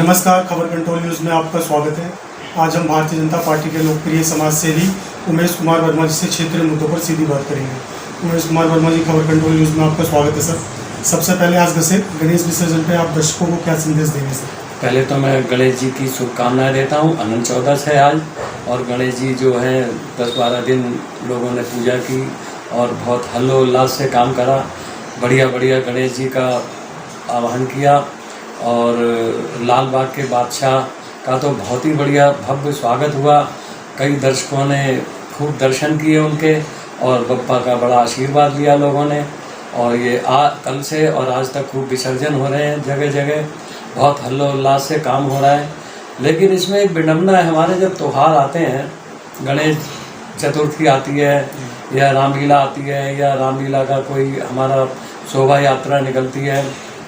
नमस्कार, खबर control news में आपका स्वागत है। आज हम भारतीय जनता पार्टी के लोकप्रिय समाज सेवी उमेश कुमार वर्मा जी से क्षेत्रीय मुद्दों पर सीधी बात करेंगे। उमेश कुमार वर्मा जी, खबर कंट्रोल न्यूज़ में आपका स्वागत है सर। सबसे पहले आज से गणेश विसर्जन पे आप दर्शकों को क्या संदेश देंगे सर? पहले तो मैं गणेश जी की शुभकामनाएं देता हूँ। अनंत चौदस है आज, और गणेश जी जो हैं 10-12 दिन लोगों ने पूजा की और बहुत हल्लोल्लास से काम करा। बढ़िया गणेश जी का आवाहन किया और लाल बाग के बादशाह का तो बहुत ही बढ़िया भव्य स्वागत हुआ। कई दर्शकों ने खूब दर्शन किए उनके, और बप्पा का बड़ा आशीर्वाद लिया लोगों ने। और ये कल से और आज तक खूब विसर्जन हो रहे हैं जगह जगह, बहुत हल्लोल्लास से काम हो रहा है। लेकिन इसमें एक विडंबना है, हमारे जब त्यौहार आते हैं, गणेश चतुर्थी आती है या रामलीला आती है, या रामलीला का कोई हमारा शोभा यात्रा निकलती है,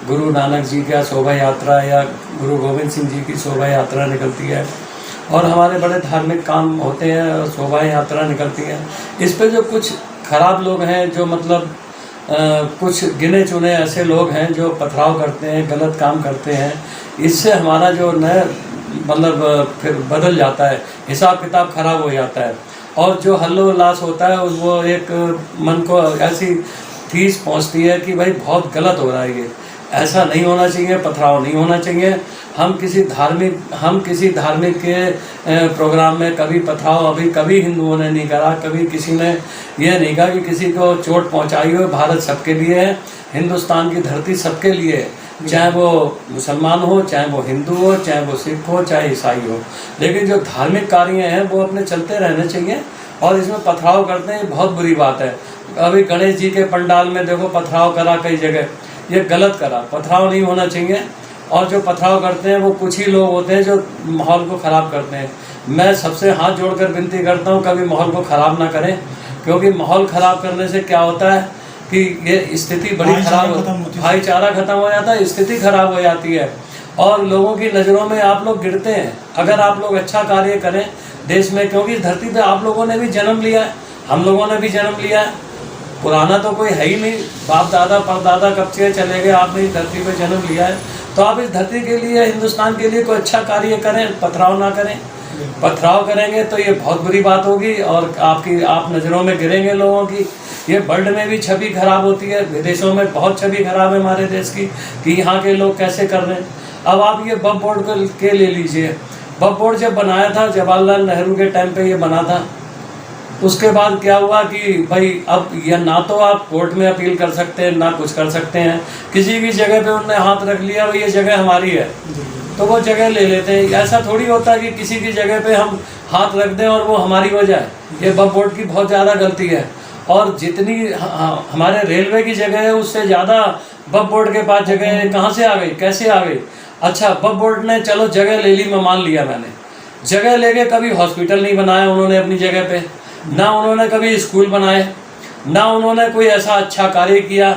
गुरु नानक जी का शोभा यात्रा या गुरु गोविंद सिंह जी की शोभा यात्रा निकलती है, और हमारे बड़े धार्मिक काम होते हैं, शोभा यात्रा निकलती है। इस पे जो कुछ खराब लोग हैं, जो मतलब कुछ गिने चुने ऐसे लोग हैं जो पथराव करते हैं, गलत काम करते हैं, इससे हमारा जो नया मतलब फिर बदल जाता है, हिसाब किताब खराब हो जाता है। और जो हल्लोल्लास होता है वो एक मन को ऐसी ठेस पहुंचती है कि भाई बहुत गलत हो रहा है, ये ऐसा नहीं होना चाहिए, पथराव नहीं होना चाहिए। हम किसी धार्मिक के प्रोग्राम में कभी पथराव कभी हिंदुओं ने नहीं करा, कभी किसी ने यह नहीं कहा कि किसी को चोट पहुंचाई हो। भारत सबके लिए है, हिंदुस्तान की धरती सबके लिए है, चाहे वो मुसलमान हो, चाहे वो हिंदू हो, चाहे वो सिख हो, चाहे ईसाई हो। लेकिन जो धार्मिक कार्य हैं वो अपने चलते रहने चाहिए, और इसमें पथराव करते हैं, बहुत बुरी बात है। अभी गणेश जी के पंडाल में देखो पथराव करा कई जगह, ये गलत करा, पथराव नहीं होना चाहिए। और जो पथराव करते हैं वो कुछ ही लोग होते हैं जो माहौल को ख़राब करते हैं। मैं सबसे हाथ जोड़कर विनती करता हूँ, कभी माहौल को ख़राब ना करें, क्योंकि माहौल ख़राब करने से क्या होता है कि ये स्थिति बड़ी ख़राब होती है, भाईचारा ख़त्म हो जाता है, स्थिति ख़राब हो जाती है, और लोगों की नज़रों में आप लोग गिरते हैं। अगर आप लोग अच्छा कार्य करें देश में, क्योंकि इस धरती पर आप लोगों ने भी जन्म लिया है, हम लोगों ने भी जन्म लिया है, पुराना तो कोई है ही नहीं, बाप दादा परदादा कब से चले गए, आपने इस धरती पे जन्म लिया है, तो आप इस धरती के लिए, हिंदुस्तान के लिए कोई अच्छा कार्य करें, पथराव ना करें। पथराव करेंगे तो ये बहुत बुरी बात होगी, और आप नज़रों में गिरेंगे लोगों की। ये वर्ल्ड में भी छवि खराब होती है, विदेशों में बहुत छवि खराब है हमारे देश की, कि यहाँ के लोग कैसे कर रहे हैं। अब आप ये वक्फ बोर्ड के ले लीजिए, वक्फ बोर्ड जब बनाया था जवाहरलाल नेहरू के टाइम पर ये बना था, उसके बाद क्या हुआ कि भाई अब यह ना तो आप कोर्ट में अपील कर सकते हैं, ना कुछ कर सकते हैं। किसी भी जगह पे उन्होंने हाथ रख लिया, भाई ये जगह हमारी है, तो वो जगह ले लेते हैं। ऐसा थोड़ी होता कि किसी की जगह पे हम हाथ रख दें और वो हमारी हो जाए। ये वक्फ बोर्ड की बहुत ज़्यादा गलती है, और जितनी हमारे रेलवे की जगह है उससे ज़्यादा वक्फ बोर्ड के पास जगह कहाँ से आ गई, कैसे आ गई? अच्छा, वक्फ बोर्ड ने चलो जगह ले ली, मैं मान लिया, मैंने जगह लेके कभी हॉस्पिटल नहीं बनाया उन्होंने अपनी जगह पे, ना उन्होंने कभी स्कूल बनाए, ना उन्होंने कोई ऐसा अच्छा कार्य किया,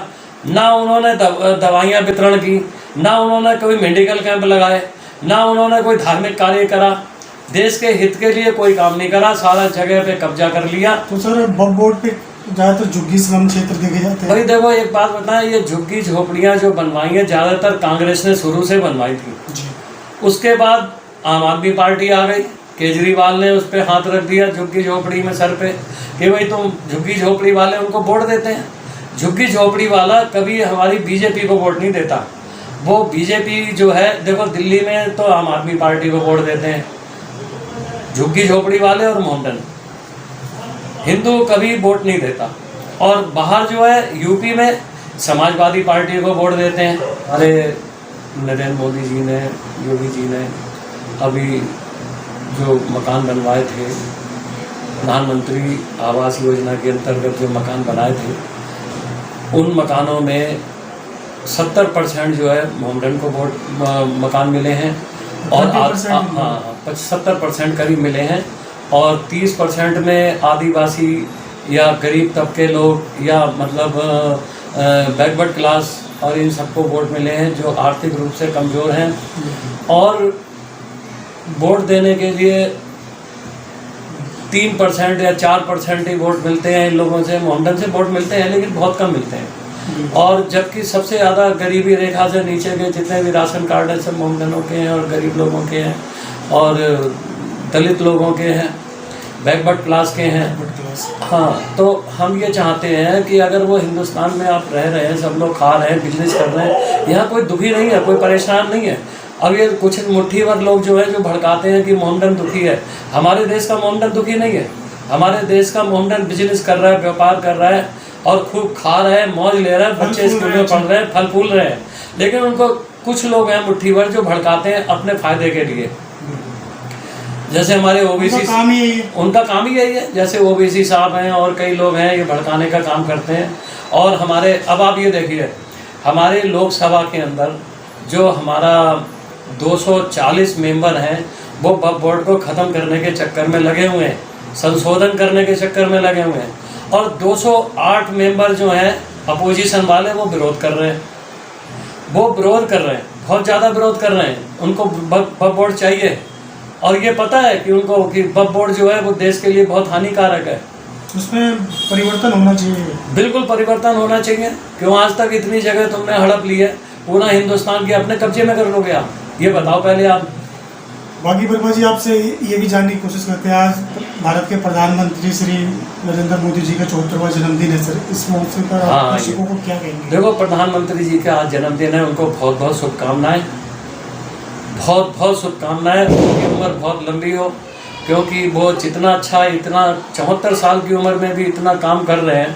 ना उन्होंने दवाइयाँ वितरण की, ना उन्होंने कोई मेडिकल कैंप लगाए, ना उन्होंने कोई धार्मिक कार्य करा। देश के हित के लिए कोई काम नहीं करा, सारा जगह पे कब्जा कर लिया। तो सर वक्फ बोर्ड पे ज़्यादातर झुग्गी स्लम क्षेत्र देखे जाते हैं। भाई देखो, एक बात बताएं, ये झुग्गी झोपड़ियाँ जो बनवाई हैं ज़्यादातर कांग्रेस ने शुरू से बनवाई थी जी। उसके बाद आम आदमी पार्टी आ गई, केजरीवाल ने उस पर हाथ रख दिया झुग्गी झोपड़ी में सर पे, कि भाई तुम झुग्गी झोपड़ी वाले उनको वोट देते हैं। झुग्गी झोपड़ी वाला कभी हमारी बीजेपी को वोट नहीं देता। वो बीजेपी जो है, देखो दिल्ली में तो आम आदमी पार्टी को वोट देते हैं झुग्गी झोपड़ी वाले और मोहम्मदन, हिंदू कभी वोट नहीं देता। और बाहर जो है यूपी में समाजवादी पार्टी को वोट देते हैं। अरे नरेंद्र मोदी जी ने, योगी जी ने अभी जो मकान बनवाए थे, प्रधानमंत्री आवास योजना के अंतर्गत जो मकान बनाए थे, उन मकानों में 70% जो है मोहम्मदन को वोट मकान मिले हैं, और 70% करीब मिले हैं, और 30% में आदिवासी या गरीब तबके लोग, या मतलब बैकवर्ड क्लास, और इन सबको वोट मिले हैं जो आर्थिक रूप से कमज़ोर हैं। और वोट देने के लिए 3% या 4% ही वोट मिलते हैं इन लोगों से। मोहम्मदन से वोट मिलते हैं लेकिन बहुत कम मिलते हैं। और जबकि सबसे ज़्यादा गरीबी रेखा से नीचे के जितने भी राशन कार्ड हैं सब मोमडनों के हैं और गरीब लोगों के हैं और दलित लोगों के हैं, बैकवर्ड क्लास के हैं। हाँ, तो हम ये चाहते हैं कि अगर वो हिंदुस्तान में आप रह रहे हैं, सब लोग खा रहे हैं, बिजनेस कर रहे हैं, यहाँ कोई दुखी नहीं है, कोई परेशान नहीं है। अब ये कुछ मुट्ठी भर लोग जो है जो भड़काते हैं कि मोमडन दुखी है, हमारे देश का मोमडन दुखी नहीं है। हमारे देश का मोमडन बिजनेस कर रहा है, व्यापार कर रहा है और खूब खा रहा है, मौज ले रहा है, बच्चे स्कूल में पढ़ रहे हैं, फल फूल रहे हैं। लेकिन उनको कुछ लोग हैं मुट्ठी भर जो भड़काते हैं अपने फायदे के लिए। जैसे हमारे ओबीसी, उनका काम ही यही है। जैसे ओबीसी साहब हैं और कई लोग हैं, ये भड़काने का काम करते हैं। और हमारे, अब आप ये देखिए, हमारे लोकसभा के अंदर जो हमारा 240 मेंबर हैं वो वक्फ बोर्ड को ख़त्म करने के चक्कर में लगे हुए हैं, संशोधन करने के चक्कर में लगे हुए हैं। और 208 मेंबर जो हैं अपोजिशन वाले वो विरोध कर रहे हैं, वो विरोध कर रहे हैं, बहुत ज़्यादा विरोध कर रहे हैं। उनको वक्फ बोर्ड चाहिए और ये पता है कि उनको कि वक्फ बोर्ड जो है वो देश के लिए बहुत हानिकारक है, उसमें परिवर्तन होना चाहिए। बिल्कुल परिवर्तन होना चाहिए। क्यों आज तक इतनी जगह तुमने हड़प ली है, पूरा हिंदुस्तान की अपने कब्जे में कर लोगे आप, ये बताओ पहले आप। बाकी वर्मा जी, आपसे ये भी जानने की कोशिश करते हैं, आज भारत के प्रधानमंत्री श्री नरेंद्र मोदी जी का 74वां जन्मदिन है सर, इस मौके पर आप दर्शकों को क्या कहेंगे? देखो, प्रधानमंत्री जी का आज जन्मदिन है, उनको बहुत बहुत शुभकामनाएं, बहुत बहुत शुभकामनाएं। उनकी उम्र बहुत लंबी हो, क्योंकि वो जितना अच्छा, इतना 74 साल की उम्र में भी इतना काम कर रहे हैं।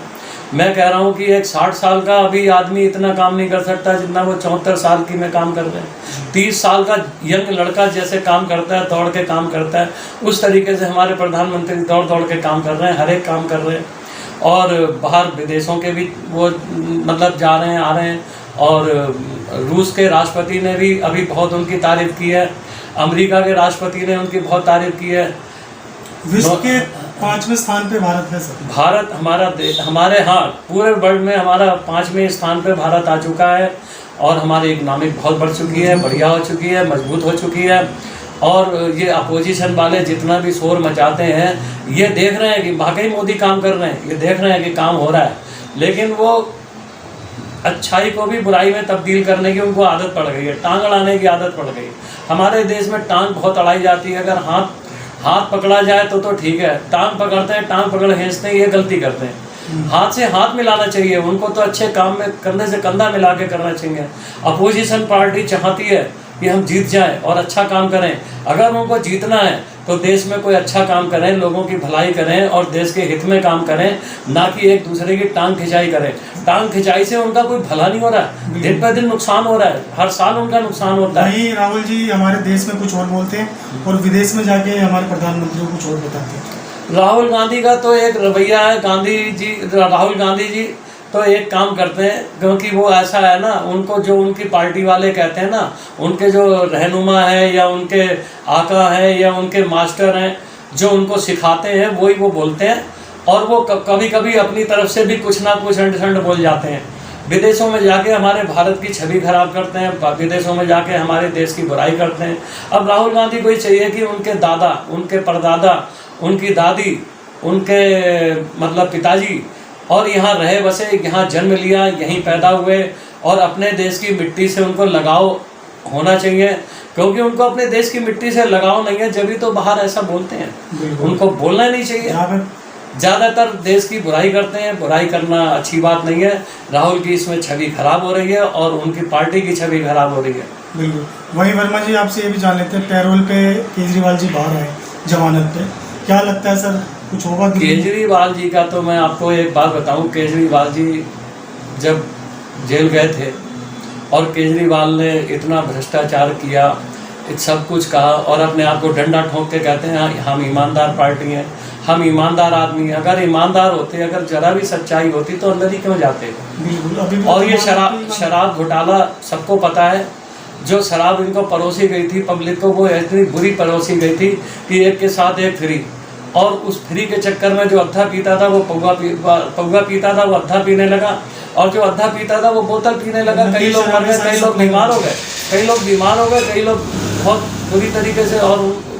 मैं कह रहा हूँ कि एक 60 साल का अभी आदमी इतना काम नहीं कर सकता जितना वो 74 साल की में काम कर रहे हैं। 30 साल का यंग लड़का जैसे काम करता है, दौड़ के काम करता है, उस तरीके से हमारे प्रधानमंत्री दौड़ दौड़ के काम कर रहे हैं, हर एक काम कर रहे हैं। और बाहर विदेशों के भी वो मतलब जा रहे हैं, आ रहे हैं। और रूस के राष्ट्रपति ने भी अभी बहुत उनकी तारीफ की है, अमेरिका के राष्ट्रपति ने उनकी बहुत तारीफ की है। विश्व के 5वें स्थान पे भारत है सर। भारत हमारा हमारे, हाँ, पूरे वर्ल्ड में हमारा 5वें स्थान पे भारत आ चुका है और हमारी इकोनॉमिक बहुत बढ़ चुकी है, बढ़िया हो चुकी है, मजबूत हो चुकी है। और ये अपोजिशन वाले जितना भी शोर मचाते हैं, ये देख रहे हैं कि वाकई मोदी काम कर रहे हैं, ये देख रहे हैं कि काम हो रहा है, लेकिन वो अच्छाई को भी बुराई में तब्दील करने की उनको आदत पड़ गई है, टांग अड़ाने की आदत पड़ गई। हमारे देश में टांग बहुत अड़ाई जाती है। अगर हाथ पकड़ा जाए तो ठीक है, टांग पकड़ते हैं, टांग पकड़ खींचते हैं, ये गलती करते हैं। हाथ से हाथ मिलाना चाहिए उनको, तो अच्छे काम में कंधे से कंधा मिला के करना चाहिए। अपोजिशन पार्टी चाहती है कि हम जीत जाएं और अच्छा काम करें। अगर उनको जीतना है तो देश में कोई अच्छा काम करें, लोगों की भलाई करें और देश के हित में काम करें, ना कि एक दूसरे की टांग खिंचाई करें। टांग खिंचाई से उनका कोई भला नहीं हो रहा है, दिन पर दिन नुकसान हो रहा है, हर साल उनका नुकसान होता है। नहीं राहुल जी, हमारे देश में कुछ और बोलते हैं और विदेश में जाके हमारे प्रधानमंत्री को कुछ और बताते हैं। राहुल गांधी का तो एक रवैया है, राहुल गांधी जी तो एक काम करते हैं, क्योंकि वो ऐसा है ना, उनको जो उनकी पार्टी वाले कहते हैं ना, उनके जो रहनुमा है या उनके आका है या उनके मास्टर हैं, जो उनको सिखाते हैं वही वो बोलते हैं। और वो कभी कभी अपनी तरफ से भी कुछ ना कुछ अंड बोल जाते हैं। विदेशों में जाके हमारे भारत की छवि खराब करते हैं, विदेशों में जाके हमारे देश की बुराई करते हैं। अब राहुल गांधी को ही चाहिए कि उनके दादा, उनके परदादा, उनकी दादी, उनके मतलब पिताजी और यहाँ रहे बसे, यहाँ जन्म लिया, यहीं पैदा हुए और अपने देश की मिट्टी से उनको लगाव होना चाहिए, क्योंकि उनको अपने देश की मिट्टी से लगाव नहीं है, जब तो बाहर ऐसा बोलते हैं। उनको बोलना नहीं चाहिए। ज़्यादातर देश की बुराई करते हैं, बुराई करना अच्छी बात नहीं है। राहुल की इसमें छवि खराब हो रही है और उनकी पार्टी की छवि खराब हो रही है। बिल्कुल। वही वर्मा जी, आपसे ये भी जान लेते हैं, पैरोल पे केजरीवाल जी बाहर आए जमानत पे, क्या लगता है सर कुछ होगा? केजरीवाल जी का तो मैं आपको एक बात बताऊं, केजरीवाल जी जब जेल गए थे और केजरीवाल ने इतना भ्रष्टाचार किया, सब कुछ कहा और अपने आप को डंडा ठोक के कहते हैं हम ईमानदार पार्टी हैं, हम ईमानदार आदमी हैं। अगर ईमानदार होते, अगर जरा भी सच्चाई होती तो अंदर ही क्यों जाते? और ये शराब घोटाला सबको पता है। जो शराब इनको परोसी गई थी पब्लिक को, वो इतनी बुरी परोसी गई थी कि एक के साथ एक फ्री, और उस फ्री के चक्कर में जो अद्धा पीता था वो पौवा पीता था, वो अद्धा पीने लगा, और जो अद्धा पीता था वो बोतल पीने लगा। कई लोग मर गए, कई लोग बीमार हो गए, कई लोग बहुत बुरी तरीके से, और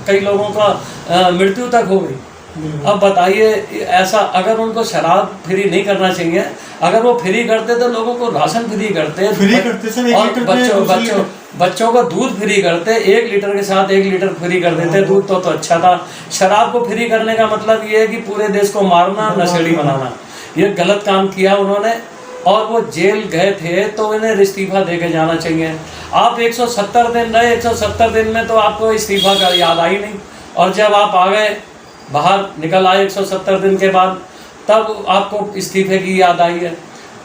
कई लोगों का मृत्यु तक हो गई। अब बताइए, ऐसा अगर उनको शराब फ्री नहीं करना चाहिए, अगर वो फ्री करते तो लोगों को राशन फ्री करते, फ्री करते सर, 1 और लीटर पे बच्चों को दूध फ्री करते, 1 लीटर के साथ 1 लीटर फ्री कर देते दूध, तो अच्छा था। शराब को फ्री करने का मतलब ये है कि पूरे देश को मारना, नशेड़ी बनाना। ये गलत काम किया उन्होंने, और वो जेल गए थे तो इन्हें इस्तीफा दे के जाना चाहिए। आप 170 दिन रहे, 170 दिन में तो आपको इस्तीफा का याद आई नहीं, और जब आप आ गए बाहर निकल आए 170 दिन के बाद, तब आपको इस्तीफे की याद आई है।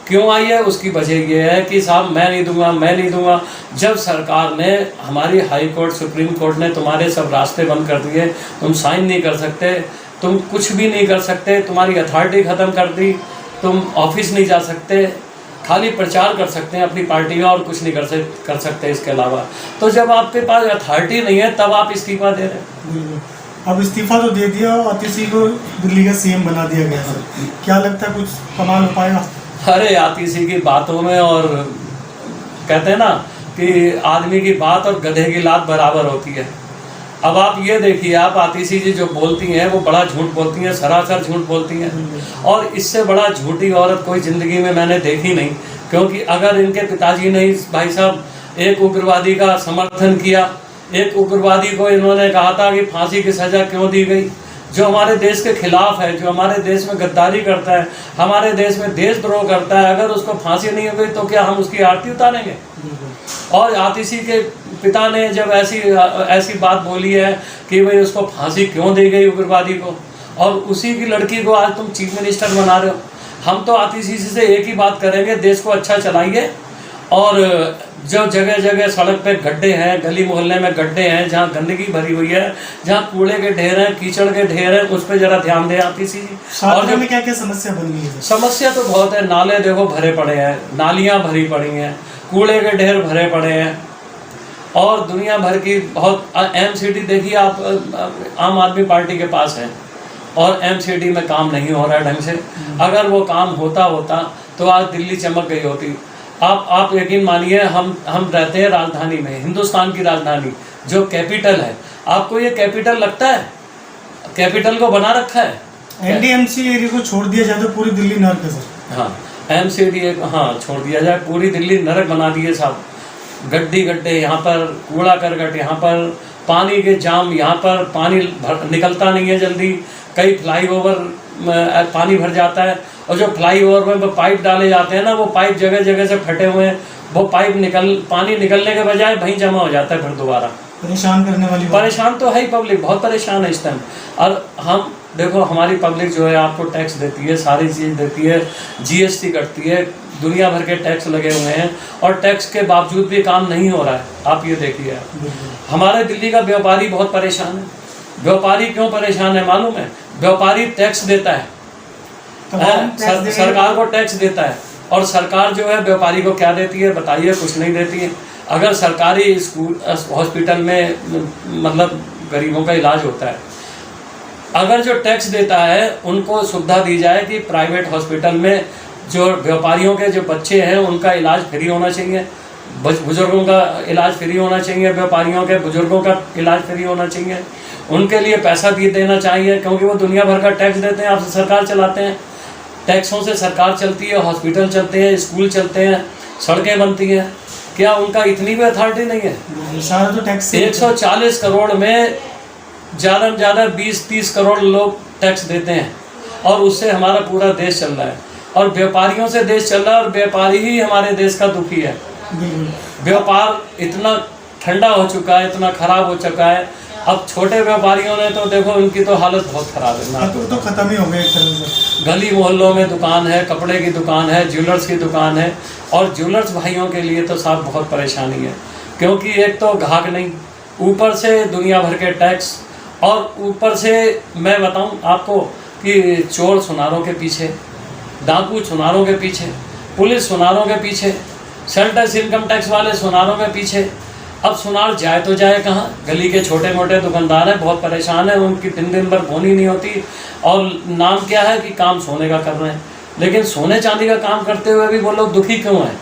क्यों आई है? उसकी वजह ये है कि साहब मैं नहीं दूंगा, मैं नहीं दूंगा। जब सरकार ने, हमारी हाई कोर्ट, सुप्रीम कोर्ट ने तुम्हारे सब रास्ते बंद कर दिए, तुम साइन नहीं कर सकते, तुम कुछ भी नहीं कर सकते, तुम्हारी अथॉरिटी ख़त्म कर दी, तुम ऑफिस नहीं जा सकते, खाली प्रचार कर सकते हैं अपनी पार्टी का और कुछ नहीं कर सकते इसके अलावा। तो जब आपके पास अथॉरिटी नहीं है तब आप इस्तीफा दे रहे हैं। अब इस्तीफा तो दे दिया और आतिशी को दिल्ली का सीएम बना दिया गया सर, क्या लगता है कुछ कमाल हो पाएगा? अरे आतिशी की बातों में, और कहते हैं ना कि आदमी की बात और गधे की लात बराबर होती है। अब आप ये देखिए, आप आतिशी जी जो बोलती हैं वो बड़ा झूठ बोलती हैं, सरासर झूठ बोलती हैं, और इससे बड़ा झूठी औरत कोई ज़िंदगी में मैंने देखी नहीं। क्योंकि अगर इनके पिताजी ने, भाई साहब, एक उग्रवादी का समर्थन किया, एक उग्रवादी को इन्होंने कहा था कि फांसी की सज़ा क्यों दी गई, जो हमारे देश के खिलाफ है, जो हमारे देश में गद्दारी करता है, हमारे देश में देशद्रोह करता है, अगर उसको फांसी नहीं हो गई तो क्या हम उसकी आरती उतारेंगे? और आतिशी के पिता ने जब ऐसी बात बोली है कि भाई उसको फांसी क्यों दी गई उग्रवादी को, और उसी की लड़की को आज तुम चीफ मिनिस्टर बना रहे हो। हम तो आतिशी से एक ही बात करेंगे, देश को अच्छा चलाइए, और जो जगह जगह सड़क पे गड्ढे हैं, गली मोहल्ले में गड्ढे हैं, जहाँ गंदगी भरी हुई है, जहाँ कूड़े के ढेर हैं, कीचड़ के ढेर हैं, उस पर जरा ध्यान दें आतिशी जी। और में क्या क्या समस्या बन गई है? समस्या तो बहुत है, नाले देखो भरे पड़े हैं, नालियाँ भरी पड़ी हैं, कूड़े के ढेर भरे पड़े हैं, और दुनिया भर की बहुत एमसीडी देखिए आप, आम आदमी पार्टी के पास है, और एमसीडी में काम नहीं हो रहा है ढंग से। अगर वो काम होता तो आज दिल्ली चमक गई होती। आप यकीन मानिए, हम रहते हैं राजधानी में, हिंदुस्तान की राजधानी जो कैपिटल है। आपको ये कैपिटल लगता है? कैपिटल को बना रखा है। एनडीएमसी एरिया को छोड़ दिया जाए तो पूरी दिल्ली नर्क है सर। हाँ, एमसीडी, हाँ, छोड़ दिया जाए, पूरी दिल्ली नरक बना दिए साहब। गड्ढे यहाँ पर, कूड़ा करकट यहाँ पर, पानी के जाम यहाँ पर, पानी निकलता नहीं है जल्दी, कई फ्लाईओवर पानी भर जाता है, और जो फ्लाईओवर में पाइप डाले जाते हैं ना, वो पाइप जगह जगह से फटे हुए हैं, वो पाइप पानी निकलने के बजाय वहीं जमा हो जाता है फिर दोबारा। परेशान करने वाली बात। परेशान तो है ही, पब्लिक बहुत परेशान है इस टाइम। और हम देखो, हमारी पब्लिक जो है आपको टैक्स देती है, सारी चीज़ देती है, जीएसटी कटती है, दुनिया भर के टैक्स लगे हुए हैं, और टैक्स के बावजूद भी काम नहीं हो रहा है। आप ये देखिए, हमारे दिल्ली का व्यापारी बहुत परेशान है। व्यापारी क्यों परेशान है मालूम है? व्यापारी टैक्स देता है, सरकार को टैक्स देता है, और सरकार जो है व्यापारी को क्या देती है बताइए? कुछ नहीं देती है। अगर सरकारी स्कूल हॉस्पिटल में मतलब गरीबों का इलाज होता है, अगर जो टैक्स देता है उनको सुविधा दी जाए कि प्राइवेट हॉस्पिटल में जो व्यापारियों के जो बच्चे हैं उनका इलाज फ्री होना चाहिए, बुजुर्गों का इलाज फ्री होना चाहिए, व्यापारियों के बुजुर्गों का इलाज फ्री होना चाहिए, उनके लिए पैसा देना चाहिए, क्योंकि वो दुनिया भर का टैक्स देते हैं, आपसे सरकार चलाते हैं, टैक्सों से सरकार चलती है, हॉस्पिटल चलते हैं, स्कूल चलते हैं, सड़कें बनती हैं। क्या उनका इतनी भी अथॉरिटी नहीं है? सारा तो टैक्स 140 करोड़ में ज़्यादा से ज़्यादा 20-30 करोड़ लोग टैक्स देते हैं, और उससे हमारा पूरा देश चल रहा है, और व्यापारियों से देश चल रहा है, और व्यापारी ही हमारे देश का दुखी है। व्यापार इतना ठंडा हो चुका है, इतना खराब हो चुका है। अब छोटे व्यापारियों ने तो देखो, उनकी तो हालत बहुत खराब है, तो खत्म ही हो गए एक तरह से। गली मोहल्लों में दुकान है, कपड़े की दुकान है, ज्वेलर्स की दुकान है, और ज्वेलर्स भाइयों के लिए तो साहब बहुत परेशानी है, क्योंकि एक तो ग्राहक नहीं, ऊपर से दुनिया भर के टैक्स, और ऊपर से मैं बताऊं आपको कि चोर सुनारों के पीछे, डाकू सुनारों के पीछे, पुलिस सुनारों के पीछे, सेल्टस इनकम टैक्स वाले सुनारों के पीछे। अब सुनार जाए तो जाए कहाँ? गली के छोटे मोटे दुकानदार हैं, बहुत परेशान हैं, उनकी दिन भर बोनी नहीं होती, और नाम क्या है कि काम सोने का कर रहे हैं, लेकिन सोने चांदी का काम करते हुए भी वो लोग दुखी क्यों हैं?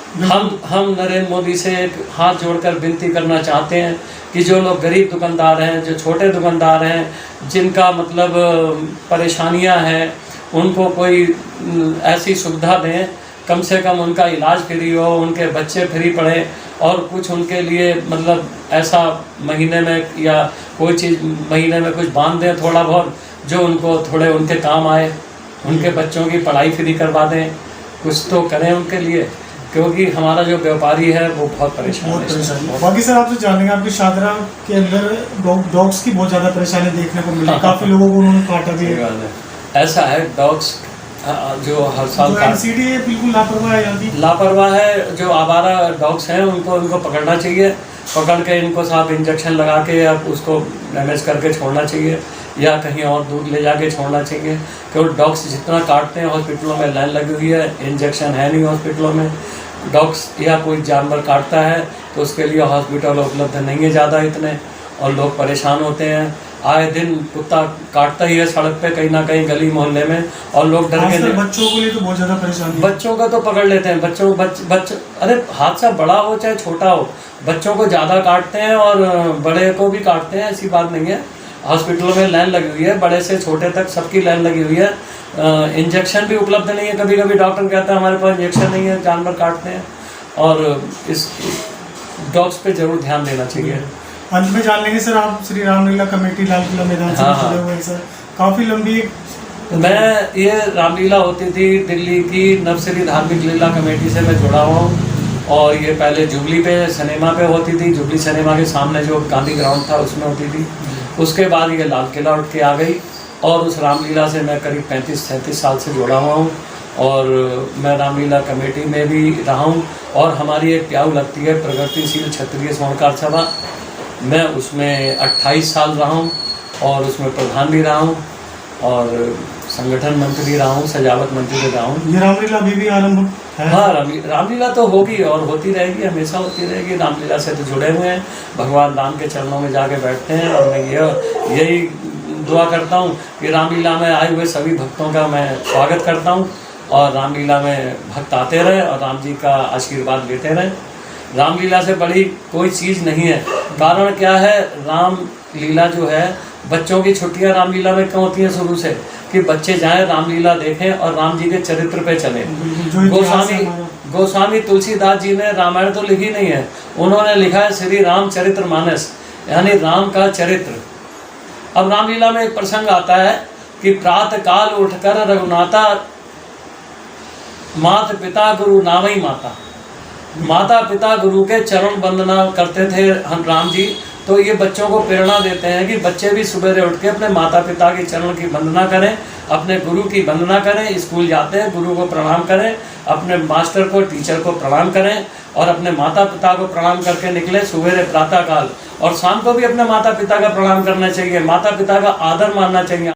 हम नरेंद्र मोदी से एक हाथ जोड़कर विनती करना चाहते हैं कि जो लोग गरीब दुकानदार हैं, जो छोटे दुकानदार हैं, जिनका मतलब परेशानियां हैं, उनको कोई ऐसी सुविधा दें, कम से कम उनका इलाज फ्री हो, उनके बच्चे फ्री पढ़े, और कुछ उनके लिए मतलब ऐसा महीने में या कोई चीज़ महीने में कुछ बांध दें थोड़ा बहुत, जो उनको थोड़े उनके काम आए, उनके बच्चों की पढ़ाई फ्री करवा दें, कुछ तो करें उनके लिए, क्योंकि हमारा जो व्यापारी है वो बहुत परेशान है। बाकी सर आपसे जानेंगे, आपकी शादरा के अंदर डॉग्स की बहुत ज़्यादा परेशानी देखने को मिली, काफ़ी लोगों को उन्होंने काटा भी है। ऐसा है, डॉग्स जो हर साल एनसीडी बिल्कुल लापरवाह है, अभी लापरवाह है। जो आवारा डॉग्स हैं उनको पकड़ना चाहिए, पकड़ के इनको साफ इंजेक्शन लगा के या उसको डैमेज करके छोड़ना चाहिए, या कहीं और दूर ले जाके छोड़ना चाहिए, क्योंकि डॉग्स जितना काटते हैं हॉस्पिटलों में लाइन लगी हुई है, इंजेक्शन है नहीं हॉस्पिटलों में। डॉग्स या कोई जानवर काटता है तो उसके लिए हॉस्पिटल उपलब्ध नहीं है ज़्यादा इतने, और लोग परेशान होते हैं। आए दिन कुत्ता काटता ही है सड़क पे कहीं ना कहीं गली मोहल्ले में, और लोग डर के बच्चों के लिए तो बहुत ज़्यादा परेशानी है। बच्चों का तो पकड़ लेते हैं, बच्चों अरे हादसा बड़ा हो चाहे छोटा हो, बच्चों को ज़्यादा काटते हैं और बड़े को भी काटते हैं, ऐसी बात नहीं है। हॉस्पिटलों में लाइन लगी हुई है, बड़े से छोटे तक सबकी लाइन लगी हुई है। इंजेक्शन भी उपलब्ध नहीं है, कभी कभी डॉक्टर कहता है हमारे पास इंजेक्शन नहीं है, जानवर काटते हैं, और इस डॉग्स पे जरूर ध्यान देना चाहिए। अंत में जान लेंगे सर, आप श्री रामलीला कमेटी लाल किला मैदान से जुड़े हुए हैं सर, काफ़ी लंबी। मैं ये रामलीला होती थी दिल्ली की नवश्री धार्मिक लीला कमेटी से मैं जुड़ा हुआ हूँ, और ये पहले जुबली पे सिनेमा पे होती थी, जुबली सिनेमा के सामने जो गांधी ग्राउंड था उसमें होती थी। उसके बाद ये लाल किला उठ के आ गई, और उस रामलीला से मैं करीब 35-37 साल से जुड़ा हुआ हूँ, और मैं रामलीला कमेटी में भी रहा हूँ। और हमारी एक प्याऊ लगती है प्रगतिशील क्षत्रिय स्वर्णकार सभा, मैं उसमें 28 साल रहा हूँ, और उसमें प्रधान भी रहा हूँ, और संगठन मंत्री रहा हूँ, सजावट मंत्री रहा हूँ। ये रामलीला अभी भी आरंभ है? हाँ, रामलीला तो होगी और होती रहेगी, हमेशा होती रहेगी। रामलीला से तो जुड़े हुए हैं, भगवान राम के चरणों में जाके बैठते हैं, और मैं यही दुआ करता हूँ कि रामलीला में आए हुए सभी भक्तों का मैं स्वागत करता हूँ, और रामलीला में भक्त आते रहे और राम जी का आशीर्वाद लेते रहे। रामलीला से बड़ी कोई चीज़ नहीं है। कारण क्या है, रामलीला जो है, बच्चों की छुट्टियां रामलीला में क्यों होती हैं शुरू से, कि बच्चे जाएं रामलीला देखें और राम जी के चरित्र पे चलें। गोस्वामी तुलसीदास जी ने रामायण तो लिखी नहीं है, उन्होंने लिखा है श्री रामचरित्र मानस, यानी राम का चरित्र। अब रामलीला में एक प्रसंग आता है कि प्रातः काल उठकर रघुनाथा माता पिता गुरु नामई माता, माता पिता गुरु के चरण वंदना करते थे हम राम जी। तो ये बच्चों को प्रेरणा देते हैं कि बच्चे भी सुबह उठ के अपने माता पिता के चरण की वंदना करें, अपने गुरु की वंदना करें, स्कूल जाते हैं गुरु को प्रणाम करें, अपने मास्टर को टीचर को प्रणाम करें, और अपने माता पिता को प्रणाम करके निकले सुबह प्रातः काल। और शाम को भी अपने माता पिता का प्रणाम करना चाहिए, माता पिता का आदर मानना चाहिए।